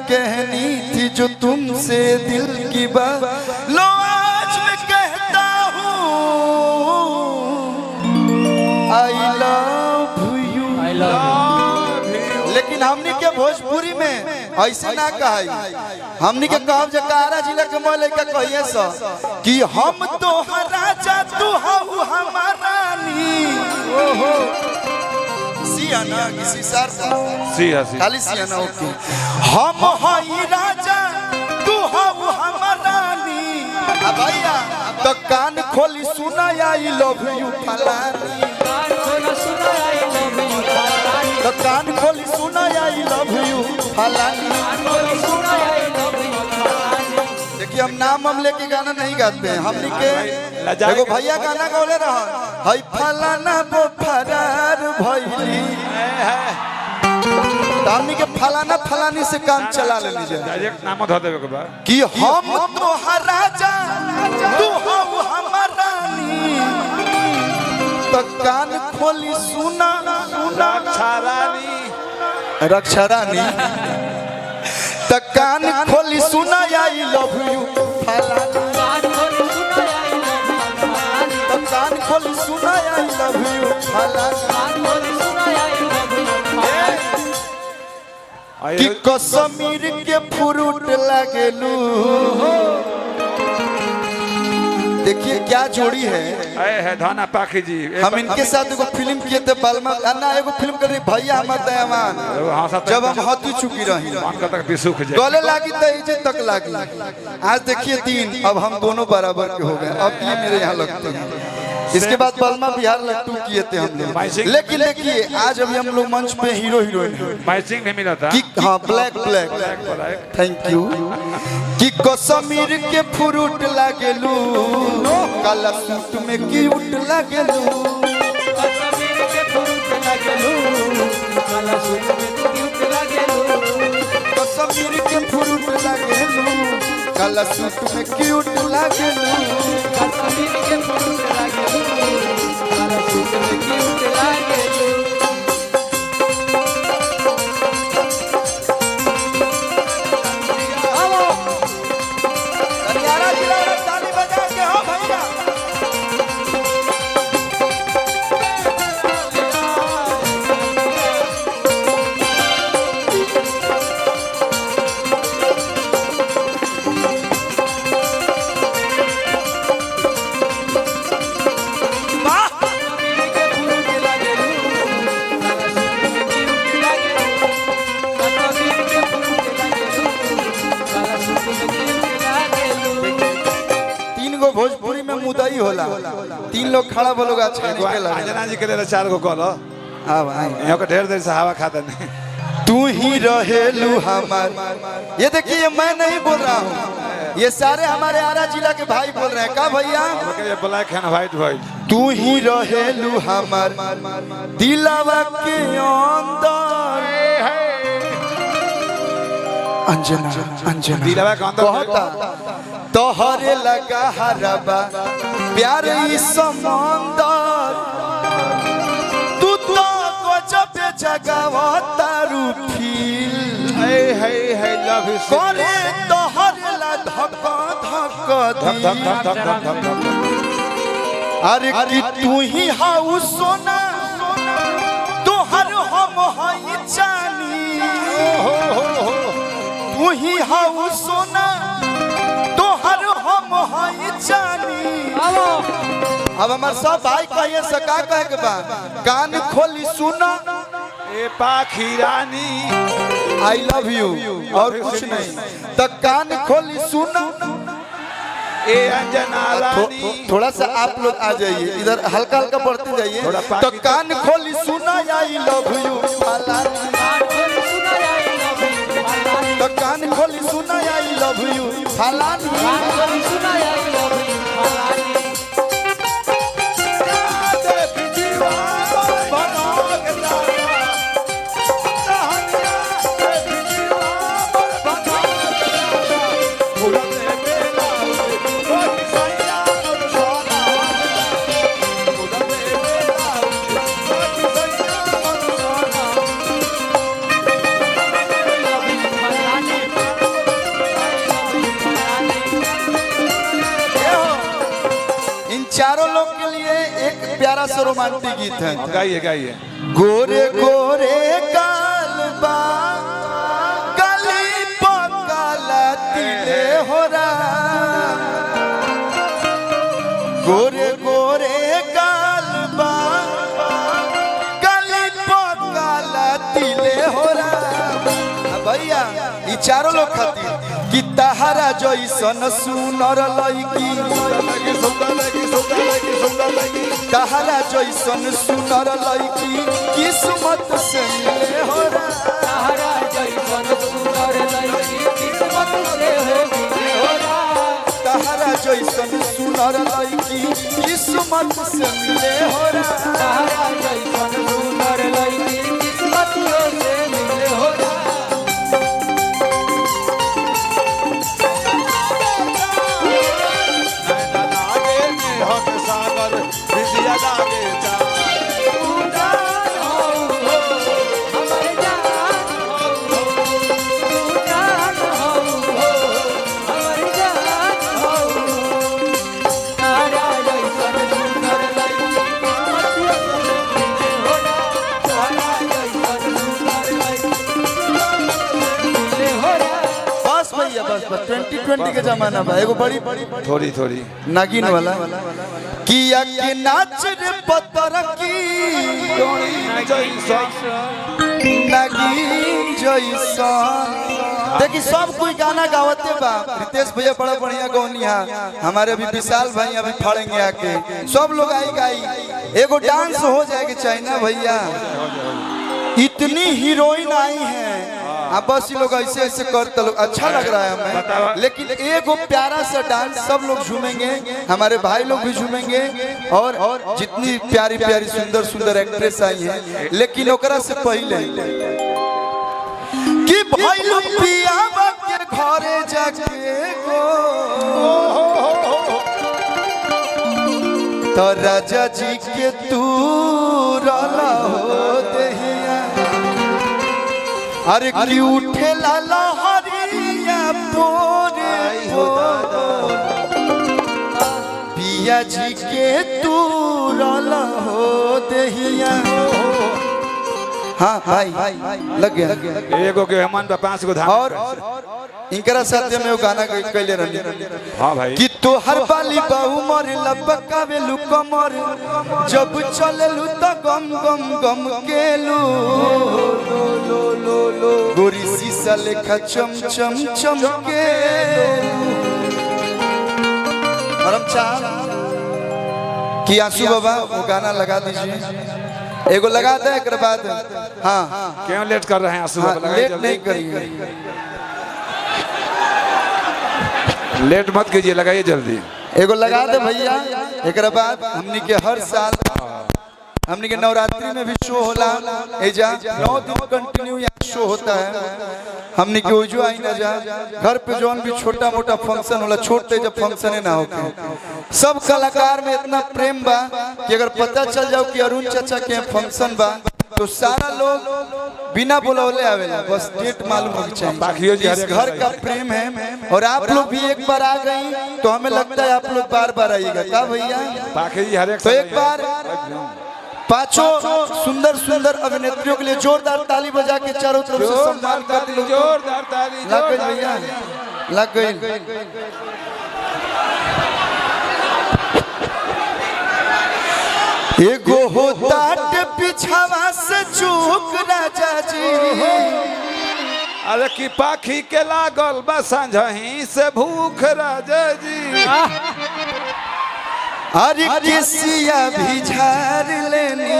कहनी थी जो तुमसे दिल की बात, लो आज मैं कहता हूँ आई लव यू। लेकिन हमनी के भोजपुरी में ऐसे ना कहे, हमनी के कहब जकारा जिला के मोले का कहिए सा कि हम तो राजा तू हो हमारा रानी। ओहो सियाना किसी सार सिया खाली सियाना ओके। हम हई राजा तू हो हमारा रानी। अब भैया तो कान खोली सुना आई लव यू फलानी। तो कान खोली सुना आई लव यू फलानी। देखिए हम नाम हम लेके गाना नहीं गाते हैं, हमनी के देखो भैया गाना गौले रहा हई फलाना वो फरार भइली, हमनी के फलाना फलानी से काम चला ले लीजिए। डायरेक्ट नाम धो देबे के बा कि हम तो राजा तू हो हमारा रानी। तो कान खोली सुना रक्षा रानी। तो कान खोली सुना आई लव यू फलानी। तो कान खोली सुना आई लव यू फलानी। कि कश्मीर के फ्रूट लागेलू। देखिए क्या जोड़ी है धाना पाखी जी। हम इनके साथ एगो फिल्म किए थे बालमा अन्ना, एगो फिल्म कर रही भैया हमर दयावान। जब हम हती चुकी रही गले लागी तो इज्जत तक लागी। आज देखिए 3, अब हम दोनों बराबर के हो गए। अब ये मेरे यहाँ लगते हैं। इसके बाद बलमा बिहार लट्टू किए थे हम लोग। लेकिन देखिए आज अभी हम लोग मंच पे हीरो हीरोइन मैचिंग नहीं मिला था। हाँ ब्लैक ब्लैक थैंक यू। कि कश्मीर के फ्रूट लागेलू, काला सूट में क्यूट लागेलू। कश्मीर के फ्रूट लागेलू, काला सूट में क्यूट लागेलू। कश्मीर के फ्रूट लागेलू, काला सूट में क्यूट लागेलू। कश्मीर के फ्रूट लागेलू, काला सूट में क्यूट लागेलू। भोजपुरी में मुदई होला, 3 लोग खड़ा बोलोगे अच्छा अंजना जी के लिए 4 गो कॉल। हां भाई यहाँ का ढेर देर से हवा खाता नहीं। तू ही रहेलू हमार। ये देखिए ये मैं नहीं बोल रहा हूँ, ये सारे हमारे आरा जिला के भाई बोल रहे हैं। का भैया ये ब्लैक एंड व्हाइट भाई। तू ही रहेलू हमार दिलवा के अंदर। अंजना अंजना दिलवा के अंदर कहता तोहरे लगा हरबा प्यार ई समंदर। तू तो गजब जगावता रूफिल लव यू करे तोहरे ला धक धक। अरे कि तू ही हाउ सोना तोहर हम हई जानी। तू ही हाउ सोना तोहर हम हई जानी। अब हमार सब भाई कहिए सका कहे के बा कान खोली सुना ए पाखी रानी आई लव यू और कुछ नहीं। तो कान खोली सुना ए अंजना रानी। थोड़ा सा आप लोग आ जाइए इधर, हल्का हल्का बढ़ते जाइए। तो कान खोली सुना आई लव यू फलानी। तो कान खोली सुना आई लव यू फलानी। चारों लोग के लिए एक प्यारा सा रोमांटिक गीत है। गाइए गाइए। गोरे गोरे कालबा काली पकाला तिले हो राम, गोरे गोरे कालबा काली पकाला तिले हो राम। भैया ये चारों लोग खातिर कि तहारा जैसन सुनर लईकी, तहारा जैसन सुनर लईकी किस्मत से मिले हो रा, तहारा जैसन सुंदर लईकी किस्मत से मिले हो रा, तहारा जैसन सुनर लईकी किस्मत से मिले हो रा, तहारा जैसन सुंदर लईकी किस्मत से मिले हो रा। सागर विद्या लागे बस भैया बस बस 2020 के जमाना बा। एगो बड़ी थोड़ी थोड़ी नागिन वाला किया के नाच रे पतर की नागिन जैसन। देखी सब कोई गाना गावते बा। रितेश भैया बड़ा बढ़िया गौनिया, हमारे अभी विशाल भाई अभी फड़ेंगे आके, सब लोग आई गाई। एगो डांस हो जाएगा चाइना भैया, इतनी हीरोइन आई हैं। अब बस ये लोग ऐसे ऐसे करते लोग अच्छा लग रहा है हमें, लेकिन एगो प्यारा सा डांस सब लोग झूमेंगे, हमारे भाई लोग भी झूमेंगे और जितनी प्यारी प्यारी सुंदर सुंदर एक्ट्रेस आई हैं। लेकिन ओकरा से पहले कि भाई लोग पियावा के घरे जाके गो तो राजा जी के तू रला हो दहिया, अरे की उठे लाला हरिया पोरे पिया जी के तू रला हो दहिया। हाँ भाई लग गया। एगो के हेमन पे 5 गो धान और इनकरा साथ में वो गाना कैले रहनी। हाँ भाई कि तो हर बाली बाहु मर लपकावे लु कमर, जब चललू तो गम गम गम केलू, गोरी शीशा लेखा चम चम चम के। और हम चाह कि आंसू बाबा वो गाना लगा दीजिए, एगो लगा दे एक बाद। हाँ क्यों लेट कर रहे हैं आंसू बाबा? लगाइए लेट जल्दी। नहीं करिए, लेट मत कीजिए, लगाइए जल्दी। एगो लगा दे भैया। एक बाद हमनी के हर साल हमनी के नवरात्रि में भी शो होला, एजा 9 दिन कंटिन्यू यहाँ शो होता है। हमनी के ओजो आई ना जा घर पे जोन भी छोटा मोटा फंक्शन होला, छोटे जब फंक्शन है ना होके सब कलाकार में इतना प्रेम बा कि अगर पता चल जाओ कि अरुण चाचा के फंक्शन बा तो सारा लोग बिना बुलावले आवेला, बस डेट मालूम होनी चाहिए। इस घर का प्रेम है और आप लोग भी एक बार आ गई तो हमें लगता है आप लोग बार बार आइएगा। क्या भैया? तो एक बार पांचों सुंदर सुंदर अभिनेत्रियों के लिए जोरदार ताली बजा के चारों तरफ से सम्मान कर दो। जोरदार ताली। लग गई भैया, लग गई। एगो होता पिछावा से चूक राजा जी, अरे की पाखी के लागल बा संझही से भूख राजा जी, अरे केसिया भी झाड़ लेनी।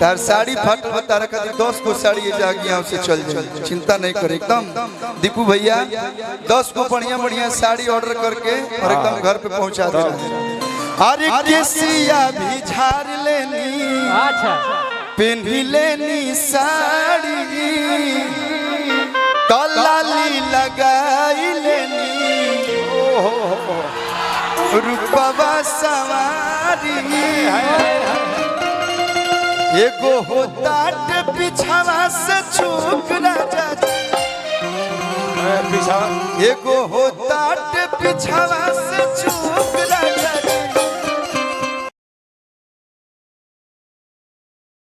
तार साड़ी फट तारा खातिर 10 को साड़ी जागी यहाँ से चल जाए, चिंता नहीं करे एकदम। दीपू भैया 10 को बढ़िया बढ़िया साड़ी ऑर्डर करके और एकदम घर पे पहुंचा दे। अरे केसिया भी झाड़ लेनी, पहनी लेनी साड़ी, तलाली लगाई लेनी, रूपवा सवारी। एगो होता पिछावा से चूक राजा जी, एगो होता पिछावा से चूक